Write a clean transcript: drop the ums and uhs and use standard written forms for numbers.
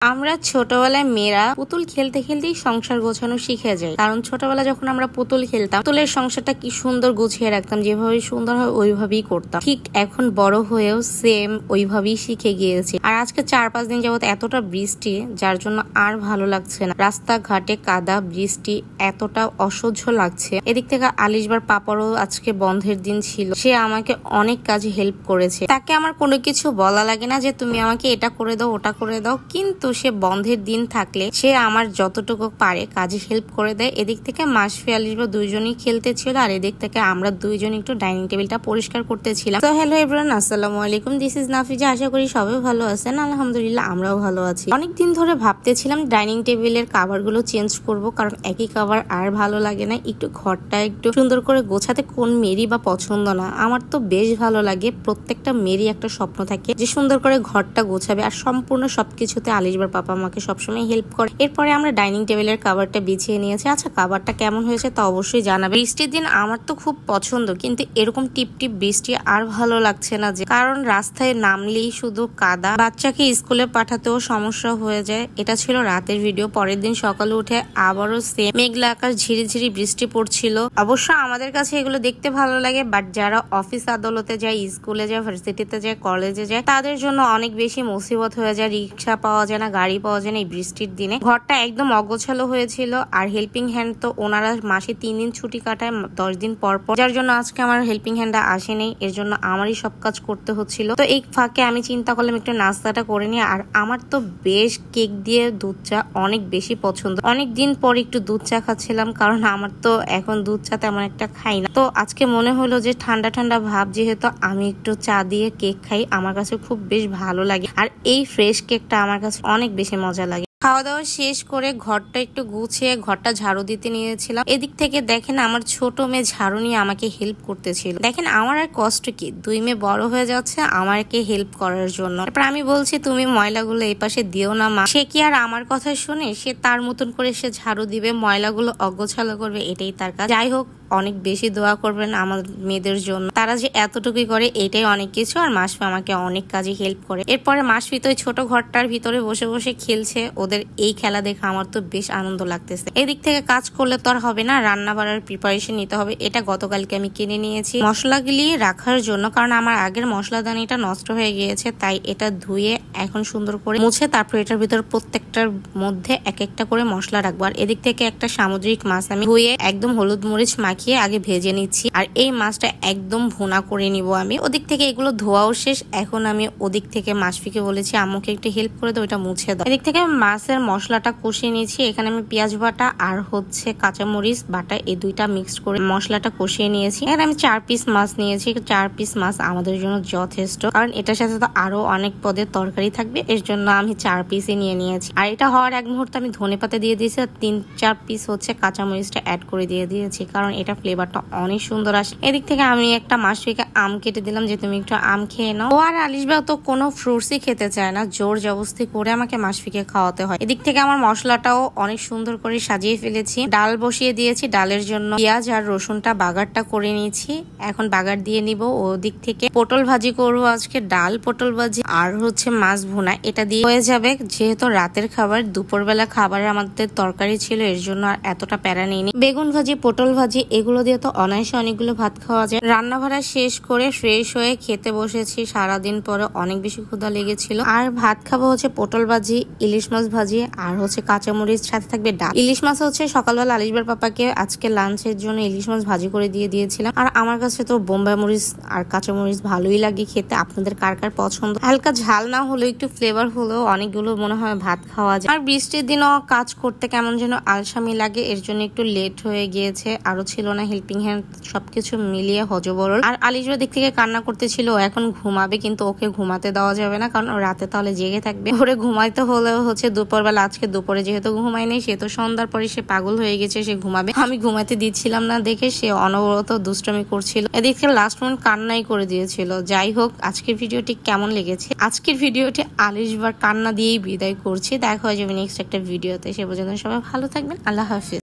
আমরা ছোটবেলায় মেয়েরা পুতুল খেলতে খেলতেই সংসার গোছানো শিখে যাই। কারণ ছোটবেলা যখন আমরা পুতুল খেলতাম, পুতুলের সংসারটা কি সুন্দর গুছিয়ে রাখতাম, যেভাবে সুন্দর হয় ওইভাবেই করতাম। ঠিক এখন বড় হয়েও সেম ওইভাবেই শিখে গিয়েছি। আর আজকে 4-5 দিন যাবত এতটা বৃষ্টি, যার জন্য আর ভালো লাগছে না। রাস্তাঘাটে কাদা, বৃষ্টি এতটা অসহ্য লাগছে। এদিক থেকে আলিশবার পাপারও আজকে বন্ধের দিন ছিল, সে আমাকে অনেক কাজে হেল্প করেছে। তাকে আমার কোনো কিছু বলা লাগে না যে তুমি আমাকে এটা করে দাও ওটা করে দাও, কিন্তু সে বন্ধের দিন থাকলে সে আমার যতটুকু পারে কাজে হেল্প করে দেয়। এদিক থেকে মাসফি আলিশবা দুইজনই খেলতে ছিল, আর এদিক থেকে আমরা দুইজন একটু ডাইনিং টেবিলটা পরিষ্কার করতেছিলাম। তো হ্যালো এভরিওয়ান, আসসালামু আলাইকুম, দিস ইজ নাফিজা। আশা করি সবাই ভালো আছেন। আলহামদুলিল্লাহ আমরাও ভালো আছি। অনেকদিন ধরে ভাবতেছিলাম ডাইনিং টেবিলের কাভার গুলো চেঞ্জ করব, কারণ একই কাভার আর ভালো লাগে না। একটু ঘরটা একটু সুন্দর করে গোছাতে কোন মেয়েরই বা পছন্দ না, আমার তো বেশ ভালো লাগে। প্রত্যেকটা মেয়েরই একটা স্বপ্ন থাকে যে সুন্দর করে ঘরটা গোছাবে, আর সম্পূর্ণ সবকিছুতে আলিশবার পাপা আমাকে সবসময় হেল্প করে। এরপরে আমরা ডাইনিং টেবিলের কাভারটা বিছিয়ে নিয়েছি। আচ্ছা, কাভারটা কেমন হয়েছে তা অবশ্যই জানাবে। বৃষ্টির দিন আমার তো খুব পছন্দ, কিন্তু এরকম টিপ টিপ বৃষ্টি আর ভালো লাগছে না, যে কারণ রাস্তায় নামলেই শুধু কাদা, বাচ্চাকে স্কুলে পাঠাতেও সমস্যা হয়ে যায়। এটা ছিল রাতের ভিডিও। পরের দিন সকালে উঠে আবারও সেম মেঘলা আকাশ, ঝিরিঝিরি বৃষ্টি পড়ছিল। অবশ্য আমাদের কাছে এগুলো দেখতে ভালো লাগে, বাট যারা অফিস আদালতে যায়, স্কুলে যায়, ভার্সিটিতে যায়, কলেজে যায়, তাদের জন্য অনেক বেশি মুসিবত হয়ে যায়। রিক্সা পাওয়া যায় না, গাড়ি পাওয়া যায় না এই বৃষ্টির দিনে। ঘরটা একদম অগোছালো হয়েছিল, আর হেল্পিং হ্যান্ড তো ওনারা মাসে 3 দিন ছুটি কাটায় 10 দিন পর পর, যার জন্য আজকে আমার হেল্পিং হ্যান্ডটা আসেনি। এর জন্য আমারই সব কাজ করতে হচ্ছিল। তো এই ফাঁকে আমি চিন্তা করলাম একটু নাস্তাটা করে নিই। আর আমার তো বেশ কেক দিয়ে দুধ চা অনেক বেশি পছন্দ। অনেক দিন পর একটু দুধ চা খাচ্ছিলাম, কারণ আমার তো এখন দুধ চা তেমন একটা খাই না। তো আজকে মনে হলো যে ঠান্ডা ঠান্ডা ভাব, যেহেতু আমি একটু চা দিয়ে কেক খাই, আমার কাছে খুব বেশ ভালো লাগে। আর এই ফ্রেশ কেকটা আমার কাছে অনেক বেশি মজা লাগে। খাওয়া দাওয়া শেষ করে ঘরটা একটু গুছিয়ে ঘরটা ঝাড়ু দিতে নিয়েছিলাম। এদিক থেকে দেখেন আমার ছোট মেয়ে ঝাড়ু নিয়ে আমাকে হেল্প করতেছিল। দেখেন আমার আর কষ্ট কি, 2 মেয়ে বড় হয়ে যাচ্ছে আমাকে হেল্প করার জন্য। তারপর আমি বলছি তুমি ময়লাগুলো এই পাশে দিও না মা। সে কি আর আমার কথা শুনে, সে তার মতন করে সে ঝাড়ু দিবে, ময়লাগুলো অগোছালো করবে, এটাই তার কাজ। যাই হোক, অনেক বেশি দোয়া করবেন আমার মেয়েদের জন্য, তারা যে এতটুকুই করে এটাই অনেক কিছু। আর মাসফি আমাকে অনেক কাজে হেল্প করে। এরপরে মাসফি তো ছোট ঘরটার ভিতরে বসে বসে খেলছে। ওদের এই খেলা দেখে আমার তো বেশ আনন্দ লাগতেছে। এদিক থেকে কাজ করলে তো আর হবে না, রান্না বাড়ার প্রিপারেশন নিতে হবে। এটা গতকালকে আমি কিনে নিয়েছি মশলা গিলিয়ে রাখার জন্য, কারণ আমার আগের মশলাদানিটা নষ্ট হয়ে গিয়েছে। তাই এটা ধুয়ে এখন সুন্দর করে মুছে তারপর এটার ভিতর প্রত্যেকটার মধ্যে এক একটা করে মশলা রাখবো। আর এদিক থেকে একটা সামুদ্রিক মাছ আমি ধুয়ে একদম হলুদ মরিচ মাখিয়ে আগে ভেজে নিচ্ছি, আর এই মাছটা একদম ভুনা করে নিব আমি। ওদিক থেকে এগুলো ধোয়াও শেষ। এখন আমি ওদিক থেকে মাসফিকে বলেছি আম্মুকে একটু হেল্প করে দাও, ওইটা মুছে দাও। এদিক থেকে মাছের মশলাটা কষিয়ে নিয়েছি। এখানে আমি পেঁয়াজ বাটা আর হচ্ছে কাঁচামরিচ বাটা, এই দুইটা মিক্স করে মশলাটা কষিয়ে নিয়েছি। এখানে আমি 4 পিস মাছ নিয়েছি। 4 পিস মাছ আমাদের জন্য যথেষ্ট, কারণ এটার সাথে তো আরো অনেক পদের তরকারি থাকবে, এর জন্য আমি 4 পিসই নিয়ে নিয়েছি। আর এটা হওয়ার এক মুহূর্তে আমি ধনেপাতা দিয়ে দিয়েছি, আর 3-4 পিস হচ্ছে কাঁচামরিচটা অ্যাড করে দিয়ে দিয়েছি, কারণ এটা ফ্লেভারটা অনেক সুন্দর আসে। এদিক থেকে আমি একটা মাসফিকে আম কেটে দিলাম যে তুমি একটু আম খেয়ে নাও। ও আর আলিশবা তো কোনো ফ্রুটসই খেতে চায় না, জোর জবরদস্তি করে আমাকে মাসফিকে খাওয়াতে হয়। এদিক থেকে আমার মশলাটাও অনেক সুন্দর করে সাজিয়ে ফেলেছি। ডাল বসিয়ে দিয়েছি, ডালের জন্য পেঁয়াজ আর রসুনটা বাগারটা করে নিয়েছি, এখন বাগার দিয়ে নিব। ওদিক থেকে পটল ভাজি করবো আজকে, ডাল পটল ভাজি আর হচ্ছে মাছ ভুনা, এটা দিয়ে হয়ে যাবে। যেহেতু রাতের খাবার, দুপুরবেলা খাবারে আমাদের তরকারি ছিল, এর জন্য আর এতটা প্যারা নেইনি। বেগুন ভাজি, পটল ভাজি এগুলো দিয়ে তো অনায়াসে অনেকগুলো ভাত খাওয়া যায়। রান্না বাড়া শেষ করে ফ্রেশ হয়ে খেতে বসেছি। সারাদিন পরে অনেক বেশি ক্ষুধা লেগেছিল। আর ভাত খাবো হচ্ছে পটল ভাজি, ইলিশ মাছ ভাজি আর হচ্ছে কাঁচামরিচ, সাথে থাকবে ডাল। ইলিশ মাছ হচ্ছে সকালবেলা আলিশবার পাপাকে আজকে লাঞ্চের জন্য ইলিশ মাছ ভাজি করে দিয়ে দিয়েছিলাম। আর আমার কাছে তো বোম্বাই মরিচ আর কাঁচামরিচ ভালোই লাগে খেতে। আপনাদের কার কার পছন্দ? হালকা ঝাল না হলেও একটু ফ্লেভার হলেও অনেকগুলো মনে হয় ভাত খাওয়া যায়। আর বৃষ্টির দিনও কাজ করতে কেমন যেন আলসামি লাগে, এর জন্য একটু লেট হয়ে গিয়েছে। আরো ছিল না হেল্পিং হ্যান্ড, সবকিছু মিলিয়ে হজবরল। আর আলিশবা দিক থেকে কান্না করতেছিল, এখন ঘুমাবে, কিন্তু ওকে ঘুমাতে দেওয়া যাবে না, কারণ রাতে তাহলে জেগে থাকবে। ওরে ঘুমাইতে হলেও হচ্ছে দুপুরবেলা। আজকে দুপুরে যেহেতু ঘুমাই নেই, সে তো সন্ধ্যার পরে সে পাগল হয়ে গেছে, সে ঘুমাবে। আমি ঘুমাতে দিচ্ছিলাম না দেখে সে অনবরত দুষ্টমি করছিল। এদিক থেকে লাস্ট মোমেন্ট কান্নাই করে দিয়েছিল। যাই হোক, আজকের ভিডিওটি কেমন লেগেছে? আজকের ভিডিওটি আলিশবার কান্না দিয়েই বিদায় করছি। দেখা হয়ে যাবে নেক্সট একটা ভিডিওতে। সে পর্যন্ত সবাই ভালো থাকবেন। আল্লাহ হাফিজ।